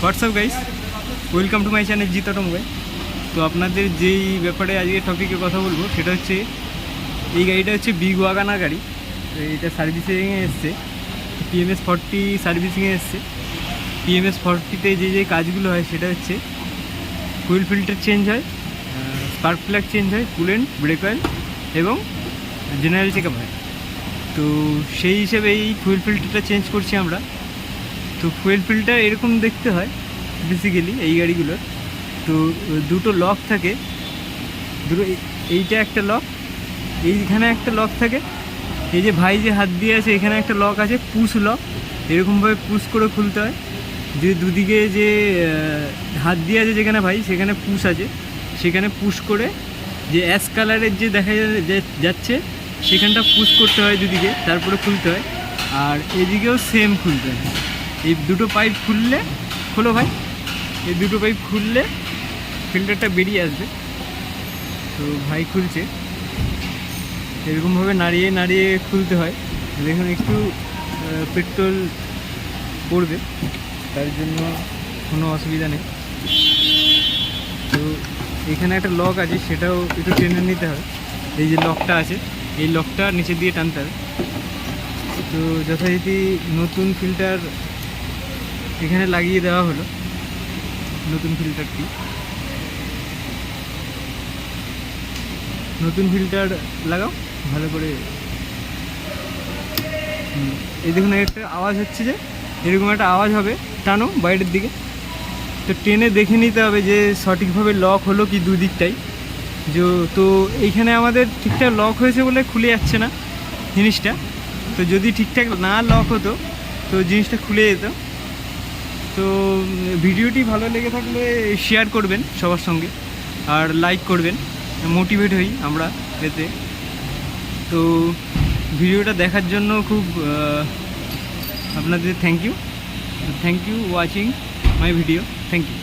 WhatsApp guys, welcome to my channel জিত automobile. তো আপনাদের যেই ব্যাপারে আজকে টপিকে কথা বলবো সেটা হচ্ছে এই গাড়িটা হচ্ছে বিগ ওয়াগানার গাড়ি। তো এটা সার্ভিসিংয়ে এসছে, PMS 40 সার্ভিসিংয়ে এসছে। PMS 40-তে যে কাজগুলো হয় সেটা হচ্ছে ফুয়েল ফিল্টার চেঞ্জ হয়, স্পার্ক প্লাগ চেঞ্জ হয়, কুলেন্ট, ব্রেক অয়েল এবং জেনারেল চেক আপ হয়। তো সেই হিসেবে এই ফুয়েল ফিল্টারটা চেঞ্জ করছি আমরা। তো ফুয়েল ফিল্টার এরকম দেখতে হয় বেসিক্যালি এই গাড়িগুলোর। তো দুটো লক থাকে, এইটা একটা লক, এইখানে একটা লক থাকে, এই যে ভাই যে হাত দিয়ে আছে এখানে একটা লক আছে, পুশ লক। এরকমভাবে পুশ করে খুলতে হয়। যে দুদিকে যে হাত দিয়ে আছে যেখানে ভাই সেখানে পুশ আছে, সেখানে পুশ করে যে অ্যাশ কালারের যে দেখা যাচ্ছে সেখানটা পুশ করতে হয় দুদিকে, তারপরে খুলতে হয়। আর এদিকেও সেম খুলতে হয়। এই দুটো পাইপ খুললে, খোলো ভাই, এই দুটো পাইপ খুললে ফিল্টারটা বেরিয়ে আসবে। তো ভাই খুলছে, এরকমভাবে নাড়িয়ে নাড়িয়ে খুলতে হয়। দেখুন একটু পেট্রোল পড়বে, তার জন্য কোনো অসুবিধা নেই। তো এখানে একটা লক আছে, সেটাও একটু টেনে নিতে হবে। এই যে লকটা আছে, এই লকটা নিচে দিয়ে টানতে হবে। তো যথারীতি নতুন ফিল্টার এখানে লাগিয়ে দেওয়া হলো, নতুন ফিল্টারটি। নতুন ফিল্টার লাগাও ভালো করে। এই দেখুন একটা আওয়াজ হচ্ছে, যে এরকম একটা আওয়াজ হবে, টানো বাইরের দিকে। তো টেনে দেখে নিতে হবে যে সঠিকভাবে লক হলো কি দুদিকটাই। তো এইখানে আমাদের ঠিকঠাক লক হয়েছে বলে খুলে যাচ্ছে না জিনিসটা। তো যদি ঠিকঠাক না লক হতো তো জিনিসটা খুলে যেত। তো ভিডিওটি ভালো লেগে থাকলে শেয়ার করবেন সবার সঙ্গে, আর লাইক করবেন, মোটিভেট হই আমরা এতে। তো ভিডিওটা দেখার জন্য খুব আপনাদের thank you watching my video. Thank you.